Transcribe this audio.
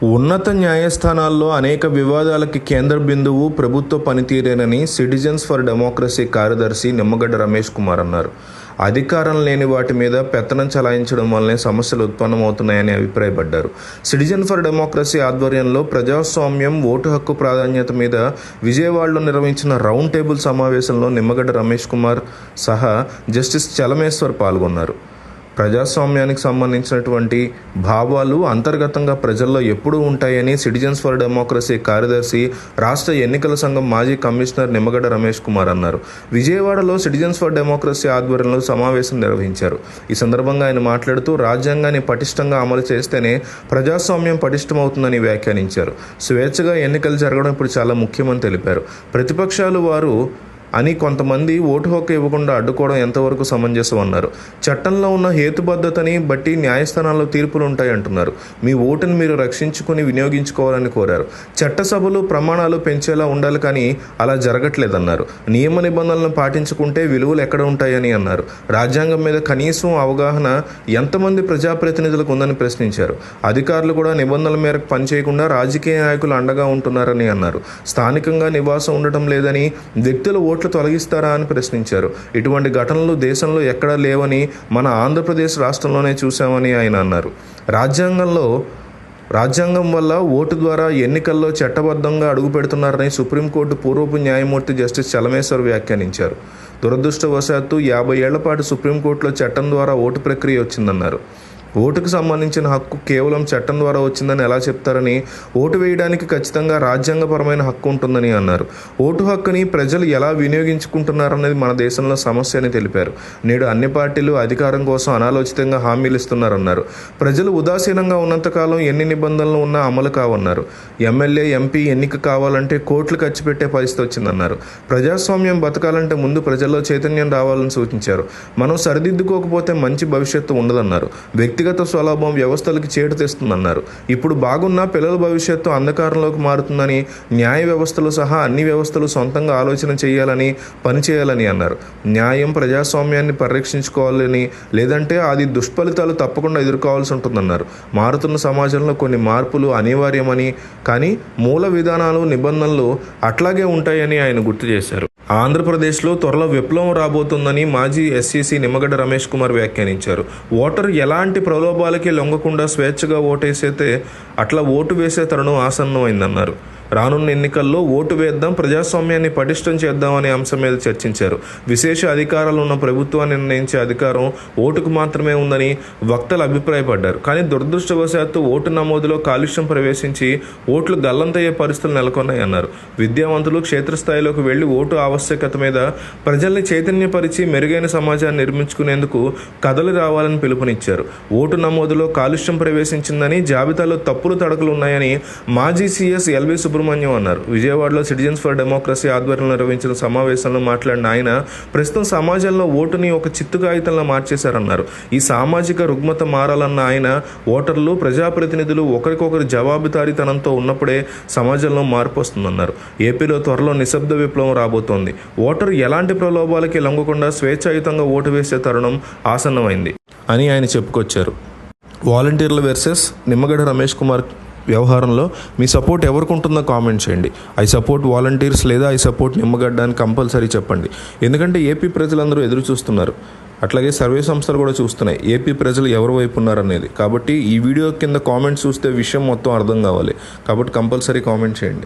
ఉన్నత న్యాయస్థానాల్లో అనేక వివాదాలకి కేంద్ర బిందువు ప్రభుత్వ పనితీరేనని సిటిజన్స్ ఫర్ డెమోక్రసీ కార్యదర్శి నిమ్మగడ్డ రమేష్ కుమార్ అన్నారు. అధికారం లేని వాటి మీద పెత్తనం చలాయించడం వల్లనే సమస్యలు ఉత్పన్నమవుతున్నాయని అభిప్రాయపడ్డారు. సిటిజన్ ఫర్ డెమోక్రసీ ఆధ్వర్యంలో ప్రజాస్వామ్యం, ఓటు హక్కు ప్రాధాన్యత మీద విజయవాడలో నిర్వహించిన రౌండ్ టేబుల్ సమావేశంలో నిమ్మగడ్డ రమేష్ కుమార్ సహా జస్టిస్ చలమేశ్వర్ పాల్గొన్నారు. ప్రజాస్వామ్యానికి సంబంధించినటువంటి భావాలు అంతర్గతంగా ప్రజల్లో ఎప్పుడూ ఉంటాయని సిటిజన్స్ ఫర్ డెమోక్రసీ కార్యదర్శి, రాష్ట్ర ఎన్నికల సంఘం మాజీ కమిషనర్ నిమ్మగడ్డ రమేష్ కుమార్ అన్నారు. విజయవాడలో సిటిజన్స్ ఫర్ డెమోక్రసీ ఆధ్వర్యంలో సమావేశం నిర్వహించారు. ఈ సందర్భంగా ఆయన మాట్లాడుతూ రాజ్యాంగాన్ని పటిష్టంగా అమలు చేస్తేనే ప్రజాస్వామ్యం పటిష్టమవుతుందని వ్యాఖ్యానించారు. స్వేచ్ఛగా ఎన్నికలు జరగడం ఇప్పుడు చాలా ముఖ్యమని తెలిపారు. ప్రతిపక్షాలు వారు అని కొంతమంది ఓటు హక్కు ఇవ్వకుండా అడ్డుకోవడం ఎంతవరకు సమంజసం అన్నారు. చట్టంలో ఉన్న హేతుబద్ధతని బట్టి న్యాయస్థానాల్లో తీర్పులు ఉంటాయంటున్నారు. మీ ఓటుని మీరు రక్షించుకుని వినియోగించుకోవాలని కోరారు. చట్టసభలు ప్రమాణాలు పెంచేలా ఉండాలి, కానీ అలా జరగట్లేదన్నారు. నియమ నిబంధనలను పాటించుకుంటే విలువలు ఎక్కడ ఉంటాయని అన్నారు. రాజ్యాంగం మీద కనీసం అవగాహన ఎంతమంది ప్రజాప్రతినిధులకు ఉందని ప్రశ్నించారు. అధికారులు కూడా నిబంధనల మేరకు పనిచేయకుండా రాజకీయ నాయకులు అండగా ఉంటున్నారని అన్నారు. స్థానికంగా నివాసం ఉండటం లేదని వ్యక్తుల ఓట్లు తొలగిస్తారా అని ప్రశ్నించారు. ఇటువంటి ఘటనలు దేశంలో ఎక్కడా లేవని, మన ఆంధ్రప్రదేశ్ రాష్ట్రంలోనే చూశామని ఆయన అన్నారు. రాజ్యాంగం వల్ల ఓటు ద్వారా ఎన్నికల్లో చట్టబద్ధంగా అడుగుపెడుతున్నారని సుప్రీంకోర్టు పూర్వపు న్యాయమూర్తి జస్టిస్ చలమేశ్వర్ వ్యాఖ్యానించారు. దురదృష్టవశాత్తు 50 ఏళ్ల పాటు సుప్రీంకోర్టులో చట్టం ద్వారా ఓటు ప్రక్రియ వచ్చిందన్నారు. ఓటుకు సంబంధించిన హక్కు కేవలం చట్టం ద్వారా వచ్చిందని ఎలా చెప్తారని, ఓటు వేయడానికి ఖచ్చితంగా రాజ్యాంగపరమైన హక్కు ఉంటుందని అన్నారు. ఓటు హక్కుని ప్రజలు ఎలా వినియోగించుకుంటున్నారనేది మన దేశంలో సమస్య అని తెలిపారు. నేడు అన్ని పార్టీలు అధికారం కోసం అనాలోచితంగా హామీలు ఇస్తున్నారన్నారు. ప్రజలు ఉదాసీనంగా ఉన్నంతకాలం ఎన్ని నిబంధనలు ఉన్నా అమలు కావన్నారు. ఎమ్మెల్యే, ఎంపీ ఎన్నిక కావాలంటే కోట్లు ఖర్చు పెట్టే పరిస్థితి వచ్చిందన్నారు. ప్రజాస్వామ్యం బతకాలంటే ముందు ప్రజల్లో చైతన్యం రావాలని సూచించారు. మనం సరిదిద్దుకోకపోతే మంచి భవిష్యత్తు ఉండదన్నారు. వ్యక్తిగత స్వలాభం వ్యవస్థలకి చేటు తెస్తుందన్నారు. ఇప్పుడు బాగున్న పిల్లల భవిష్యత్తు అంధకారంలోకి మారుతుందని, న్యాయ వ్యవస్థలు సహా అన్ని వ్యవస్థలు సొంతంగా ఆలోచన చేయాలని, పనిచేయాలని అన్నారు. న్యాయం, ప్రజాస్వామ్యాన్ని పరిరక్షించుకోవాలని, లేదంటే అది దుష్ఫలితాలు తప్పకుండా ఎదుర్కోవాల్సి ఉంటుందన్నారు. మారుతున్న సమాజంలో కొన్ని మార్పులు అనివార్యమని, కానీ మూల విధానాలు, నిబంధనలు అట్లాగే ఉంటాయని ఆయన గుర్తు చేశారు. ఆంధ్రప్రదేశ్లో త్వరలో విప్లవం రాబోతుందని మాజీ ఎస్సీసీ నిమ్మగడ్డ రమేష్ కుమార్ వ్యాఖ్యానించారు. ఓటరు ఎలాంటి ప్రలోభాలకి లొంగకుండా స్వేచ్ఛగా ఓటేసైతే అట్లా ఓటు వేసే తరుణం ఆసన్నమైందన్నారు. రానున్న ఎన్నికల్లో ఓటు వేద్దాం, ప్రజాస్వామ్యాన్ని పటిష్టం చేద్దామనే అంశం మీద చర్చించారు. విశేష అధికారాలు ఉన్న ప్రభుత్వాన్ని నిర్ణయించే అధికారం ఓటుకు మాత్రమే ఉందని వక్తలు అభిప్రాయపడ్డారు. కానీ దురదృష్టవశాత్తు ఓటు నమోదులో కాలుష్యం ప్రవేశించి ఓట్లు గల్లంతయ్యే పరిస్థితులు నెలకొన్నాయన్నారు. విద్యావంతులు క్షేత్రస్థాయిలోకి వెళ్లి ఓటు ఆవశ్యకత మీద ప్రజల్ని చైతన్యపరిచి మెరుగైన సమాజాన్ని నిర్మించుకునేందుకు కదలి రావాలని పిలుపునిచ్చారు. ఓటు నమోదులో కాలుష్యం ప్రవేశించిందని, జాబితాలో తప్పులు తడకలు ఉన్నాయని మాజీ సీఎస్ ఎల్వి సుబ్రహ్మణ్యం అన్నారు. విజయవాడలో సిటిజన్స్ ఫర్ డెమోక్రసీ ఆధ్వర్యంలో నిర్వహించిన సమావేశంలో మాట్లాడిన ఆయన ప్రస్తుతం సమాజంలో ఓటుని ఒక చిత్తు కాగితంలో మార్చేశారన్నారు. ఈ సామాజిక రుగ్మత మారాలన్న ఆయన, ఓటర్లు, ప్రజాప్రతినిధులు ఒకరికొకరు జవాబుదారీతనంతో ఉన్నప్పుడే సమాజంలో మార్పు వస్తుందన్నారు. ఏపీలో త్వరలో నిశ్శబ్ద విప్లవం రాబోతోంది. ఓటరు ఎలాంటి ప్రలోభాలకి లొంగకుండా స్వేచ్ఛాయుతంగా ఓటు వేసే తరుణం ఆసన్నమైంది అని ఆయన చెప్పుకొచ్చారు. వాలంటీర్ల వర్సెస్ నిమ్మగడ్డ రమేష్ కుమార్ వ్యవహారంలో మీ సపోర్ట్ ఎవరికి ఉంటుందో కామెంట్ చేయండి. ఐ సపోర్ట్ వాలంటీర్స్ లేదా ఐ సపోర్ట్ నిమ్మగడ్డ అని కంపల్సరీ చెప్పండి. ఎందుకంటే ఏపీ ప్రజలందరూ ఎదురు చూస్తున్నారు. అట్లాగే సర్వే సంస్థలు కూడా చూస్తున్నాయి ఏపీ ప్రజలు ఎవరి వైపు ఉన్నారనేది. కాబట్టి ఈ వీడియో కింద కామెంట్స్ చూస్తే విషయం మొత్తం అర్థం కావాలి. కాబట్టి కంపల్సరీ కామెంట్ చేయండి.